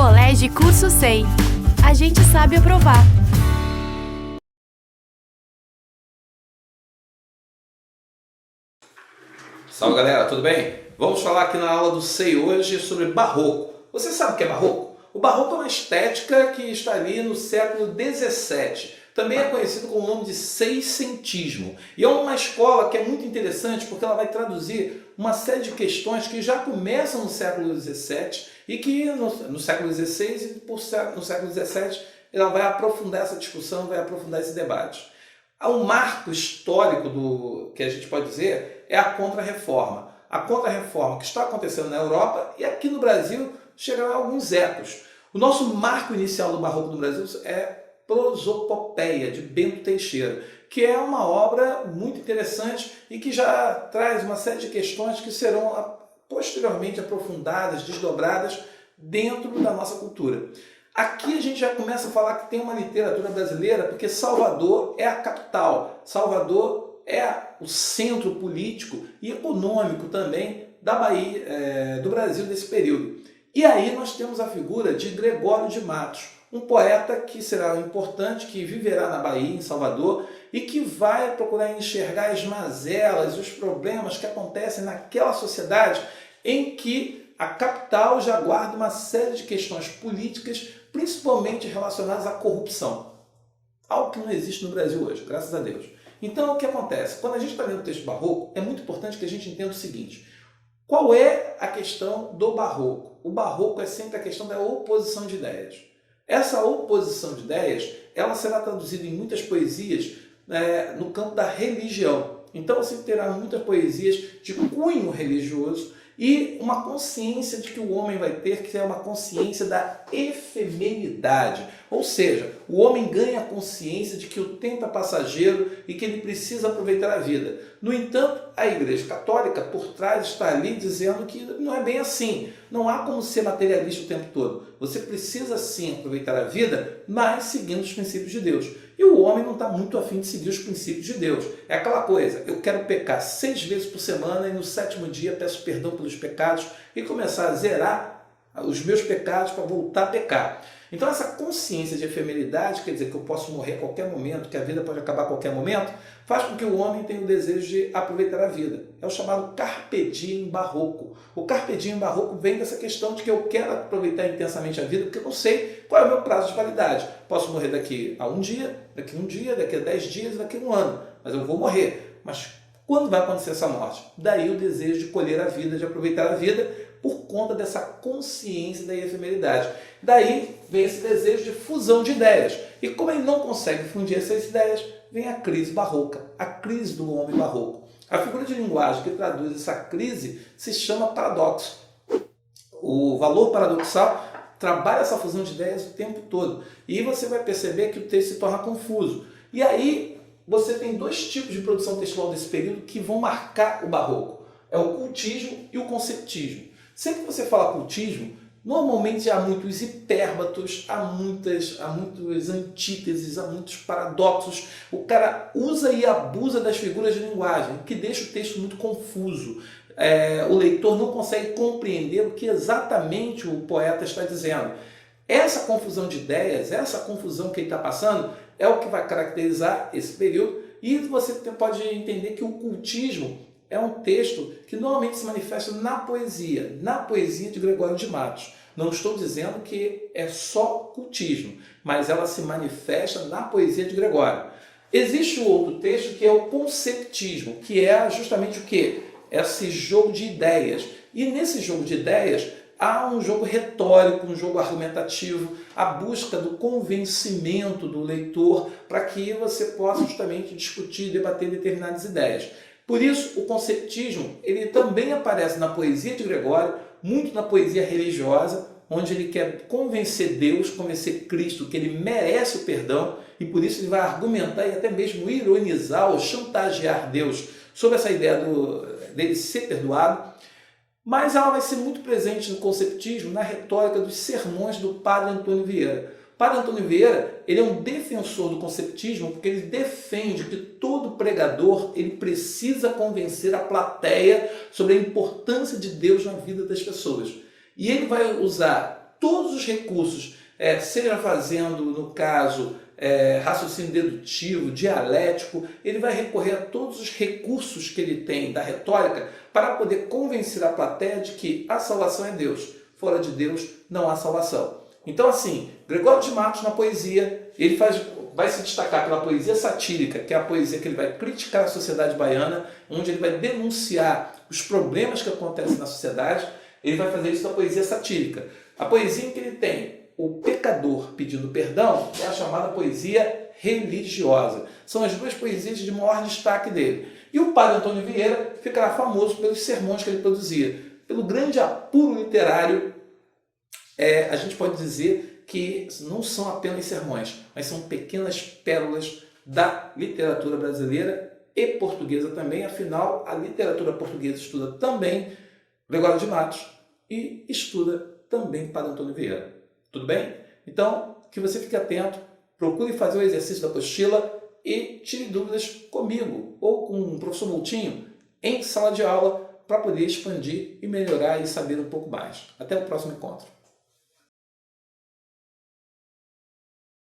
Colégio Curso SEI. A gente sabe aprovar. Salve galera, tudo bem? Vamos falar aqui na aula do SEI hoje sobre barroco. Você sabe o que é barroco? O barroco é uma estética que está ali no século XVII. Também é conhecido com o nome de seiscentismo. E é uma escola que é muito interessante porque ela vai traduzir uma série de questões que já começam no século XVII e que no século XVI e no século XVII ela vai aprofundar essa discussão, vai aprofundar esse debate. Um marco histórico que a gente pode dizer é a Contra-Reforma. A Contra-Reforma que está acontecendo na Europa e aqui no Brasil chegará alguns ecos. O nosso marco inicial do barroco no Brasil é Prosopopeia, de Bento Teixeira, que é uma obra muito interessante e que já traz uma série de questões que serão posteriormente aprofundadas, desdobradas dentro da nossa cultura. Aqui a gente já começa a falar que tem uma literatura brasileira, porque Salvador é a capital, Salvador é o centro político e econômico também da Bahia, do Brasil desse período. E aí nós temos a figura de Gregório de Matos, um poeta que será importante, que viverá na Bahia, em Salvador, e que vai procurar enxergar as mazelas, os problemas que acontecem naquela sociedade em que a capital já guarda uma série de questões políticas, principalmente relacionadas à corrupção. Algo que não existe no Brasil hoje, graças a Deus. Então, o que acontece? Quando a gente está lendo o texto barroco, é muito importante que a gente entenda o seguinte. Qual é a questão do barroco? O barroco é sempre a questão da oposição de ideias. Essa oposição de ideias, ela será traduzida em muitas poesias no campo da religião. Então você terá muitas poesias de cunho religioso e uma consciência de que o homem vai ter, que é uma consciência da efemeridade. Ou seja, o homem ganha a consciência de que o tempo é passageiro e que ele precisa aproveitar a vida. No entanto, a Igreja Católica, por trás, está ali dizendo que não é bem assim. Não há como ser materialista o tempo todo. Você precisa sim aproveitar a vida, mas seguindo os princípios de Deus. E o homem não está muito afim de seguir os princípios de Deus. É aquela coisa, eu quero pecar 6 vezes por semana e no 7º dia peço perdão pelos pecados e começar a zerar os meus pecados para voltar a pecar. Então essa consciência de efemeridade, quer dizer que eu posso morrer a qualquer momento, que a vida pode acabar a qualquer momento, faz com que o homem tenha o desejo de aproveitar a vida. É o chamado carpe diem barroco. O carpe diem barroco vem dessa questão de que eu quero aproveitar intensamente a vida, porque eu não sei qual é o meu prazo de validade. Posso morrer daqui a um dia, daqui a 10 dias, daqui a um ano, mas eu vou morrer. Mas quando vai acontecer essa morte? Daí o desejo de colher a vida, de aproveitar a vida, por conta dessa consciência da efemeridade. Daí vem esse desejo de fusão de ideias. E como ele não consegue fundir essas ideias, vem a crise barroca, a crise do homem barroco. A figura de linguagem que traduz essa crise se chama paradoxo. O valor paradoxal trabalha essa fusão de ideias o tempo todo. E você vai perceber que o texto se torna confuso. E aí você tem 2 tipos de produção textual desse período que vão marcar o barroco. É o cultismo e o conceptismo. Sempre que você fala cultismo, normalmente há muitos hipérbatos, há muitas antíteses, há muitos paradoxos. O cara usa e abusa das figuras de linguagem, o que deixa o texto muito confuso. O leitor não consegue compreender o que exatamente o poeta está dizendo. Essa confusão de ideias, essa confusão que ele está passando, é o que vai caracterizar esse período. E você pode entender que o cultismo é um texto que normalmente se manifesta na poesia de Gregório de Matos. Não estou dizendo que é só cultismo, mas ela se manifesta na poesia de Gregório. Existe um outro texto que é o conceptismo, que é justamente o quê? Esse jogo de ideias. E nesse jogo de ideias há um jogo retórico, um jogo argumentativo, a busca do convencimento do leitor para que você possa justamente discutir e debater determinadas ideias. Por isso, o conceptismo ele também aparece na poesia de Gregório, muito na poesia religiosa, onde ele quer convencer Deus, convencer Cristo que ele merece o perdão e por isso ele vai argumentar e até mesmo ironizar ou chantagear Deus sobre essa ideia dele ser perdoado. Mas ela vai ser muito presente no conceptismo, na retórica dos sermões do Padre Antônio Vieira. Padre Antônio Vieira, ele é um defensor do conceptismo porque ele defende que todo pregador ele precisa convencer a plateia sobre a importância de Deus na vida das pessoas. E ele vai usar todos os recursos, seja fazendo, no caso, raciocínio dedutivo, dialético, ele vai recorrer a todos os recursos que ele tem da retórica para poder convencer a plateia de que a salvação é Deus. Fora de Deus não há salvação. Então, assim, Gregório de Matos na poesia, ele vai se destacar pela poesia satírica, que é a poesia que ele vai criticar a sociedade baiana, onde ele vai denunciar os problemas que acontecem na sociedade. Ele vai fazer isso na poesia satírica. A poesia em que ele tem o pecador pedindo perdão é a chamada poesia religiosa. São as duas poesias de maior destaque dele. E o padre Antônio Vieira ficará famoso pelos sermões que ele produzia. Pelo grande apuro literário, a gente pode dizer que não são apenas sermões, mas são pequenas pérolas da literatura brasileira e portuguesa também. Afinal, a literatura portuguesa estuda também Gregório de Matos e estuda também Padre Antônio Vieira. Tudo bem? Então, que você fique atento, procure fazer o exercício da apostila e tire dúvidas comigo ou com o professor Moutinho em sala de aula para poder expandir e melhorar e saber um pouco mais. Até o próximo encontro.